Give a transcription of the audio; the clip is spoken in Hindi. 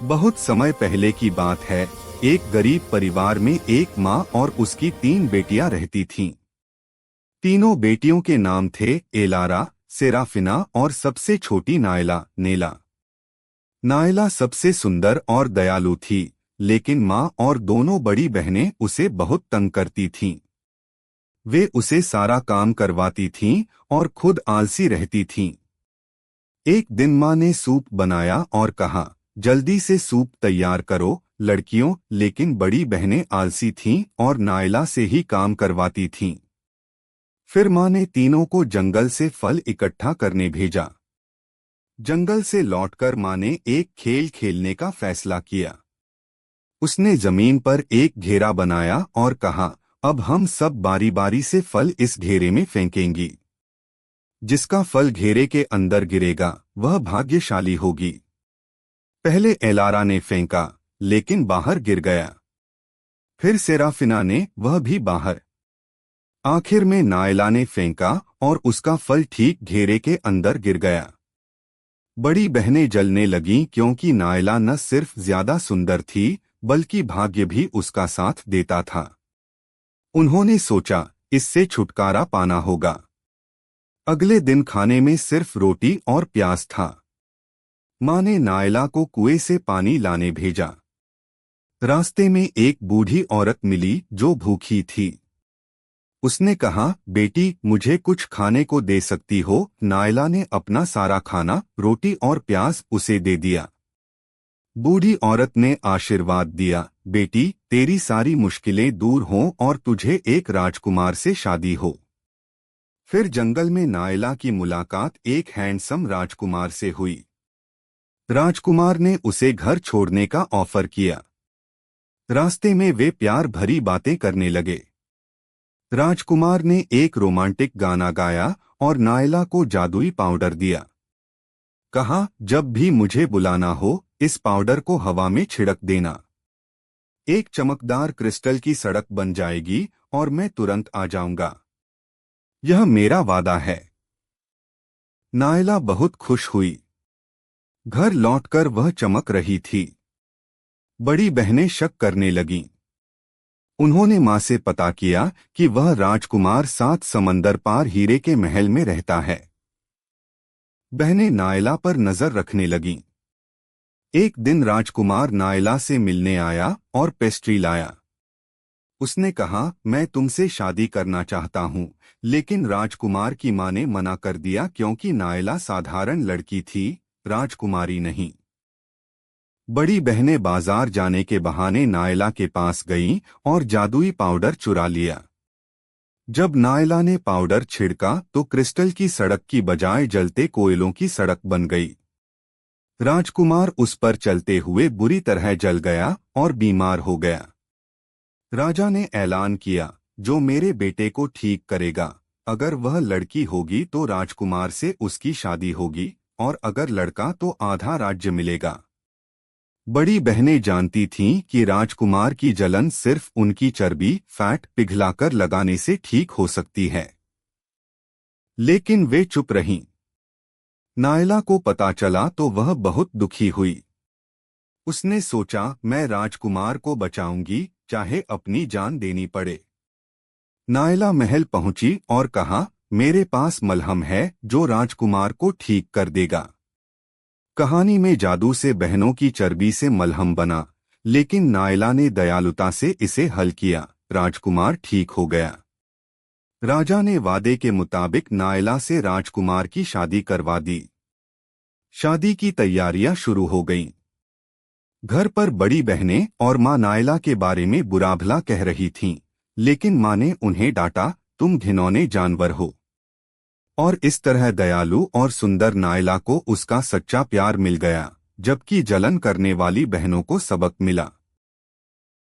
बहुत समय पहले की बात है। एक गरीब परिवार में एक माँ और उसकी 3 बेटियां रहती थीं। तीनों बेटियों के नाम थे एलारा, सेराफिना और सबसे छोटी नायला, नेला। नायला सबसे सुंदर और दयालु थी, लेकिन माँ और दोनों बड़ी बहनें उसे बहुत तंग करती थीं। वे उसे सारा काम करवाती थीं और खुद आलसी रहती थीं। एक दिन माँ ने सूप बनाया और कहा, जल्दी से सूप तैयार करो लड़कियों। लेकिन बड़ी बहनें आलसी थीं और नायला से ही काम करवाती थीं। फिर माँ ने तीनों को जंगल से फल इकट्ठा करने भेजा। जंगल से लौटकर माँ ने एक खेल खेलने का फैसला किया। उसने जमीन पर एक घेरा बनाया और कहा, अब हम सब बारी बारी से फल इस घेरे में फेंकेंगी। जिसका फल घेरे के अंदर गिरेगा वह भाग्यशाली होगी। पहले एलारा ने फेंका, लेकिन बाहर गिर गया। फिर सेराफिना ने, वह भी बाहर। आखिर में नायला ने फेंका और उसका फल ठीक घेरे के अंदर गिर गया। बड़ी बहनें जलने लगीं क्योंकि नायला न सिर्फ ज्यादा सुंदर थी बल्कि भाग्य भी उसका साथ देता था। उन्होंने सोचा, इससे छुटकारा पाना होगा। अगले दिन खाने में सिर्फ रोटी और प्याज था। माँ ने नायला को कुएं से पानी लाने भेजा। रास्ते में एक बूढ़ी औरत मिली जो भूखी थी। उसने कहा, बेटी मुझे कुछ खाने को दे सकती हो? नायला ने अपना सारा खाना, रोटी और प्याज उसे दे दिया। बूढ़ी औरत ने आशीर्वाद दिया, बेटी तेरी सारी मुश्किलें दूर हों और तुझे एक राजकुमार से शादी हो। फिर जंगल में नायला की मुलाकात एक हैंडसम राजकुमार से हुई। राजकुमार ने उसे घर छोड़ने का ऑफर किया। रास्ते में वे प्यार भरी बातें करने लगे। राजकुमार ने एक रोमांटिक गाना गाया और नायला को जादुई पाउडर दिया। कहा, जब भी मुझे बुलाना हो इस पाउडर को हवा में छिड़क देना। एक चमकदार क्रिस्टल की सड़क बन जाएगी और मैं तुरंत आ जाऊंगा। यह मेरा वादा है। नायला बहुत खुश हुई। घर लौटकर वह चमक रही थी। बड़ी बहनें शक करने लगीं। उन्होंने माँ से पता किया कि वह राजकुमार 7 समंदर पार हीरे के महल में रहता है। बहनें नायला पर नजर रखने लगीं। एक दिन राजकुमार नायला से मिलने आया और पेस्ट्री लाया। उसने कहा, मैं तुमसे शादी करना चाहता हूँ। लेकिन राजकुमार की माँ ने मना कर दिया क्योंकि नायला साधारण लड़की थी, राजकुमारी नहीं। बड़ी बहनें बाजार जाने के बहाने नायला के पास गईं और जादुई पाउडर चुरा लिया। जब नायला ने पाउडर छिड़का तो क्रिस्टल की सड़क की बजाय जलते कोयलों की सड़क बन गई। राजकुमार उस पर चलते हुए बुरी तरह जल गया और बीमार हो गया। राजा ने ऐलान किया, जो मेरे बेटे को ठीक करेगा, अगर वह लड़की होगी तो राजकुमार से उसकी शादी होगी और अगर लड़का तो आधा राज्य मिलेगा। बड़ी बहनें जानती थीं कि राजकुमार की जलन सिर्फ उनकी चर्बी फैट पिघलाकर लगाने से ठीक हो सकती है। लेकिन वे चुप रहीं। नायला को पता चला तो वह बहुत दुखी हुई। उसने सोचा, मैं राजकुमार को बचाऊंगी, चाहे अपनी जान देनी पड़े। नायला महल पहुंची और कहा, मेरे पास मलहम है जो राजकुमार को ठीक कर देगा। कहानी में जादू से बहनों की चर्बी से मलहम बना, लेकिन नायला ने दयालुता से इसे हल किया। राजकुमार ठीक हो गया। राजा ने वादे के मुताबिक नायला से राजकुमार की शादी करवा दी। शादी की तैयारियां शुरू हो गईं। घर पर बड़ी बहनें और माँ नायला के बारे में बुरा भला कह रही थीं, लेकिन माँ ने उन्हें डांटा, तुम घिनौने जानवर हो। और इस तरह दयालु और सुंदर नायला को उसका सच्चा प्यार मिल गया, जबकि जलन करने वाली बहनों को सबक मिला।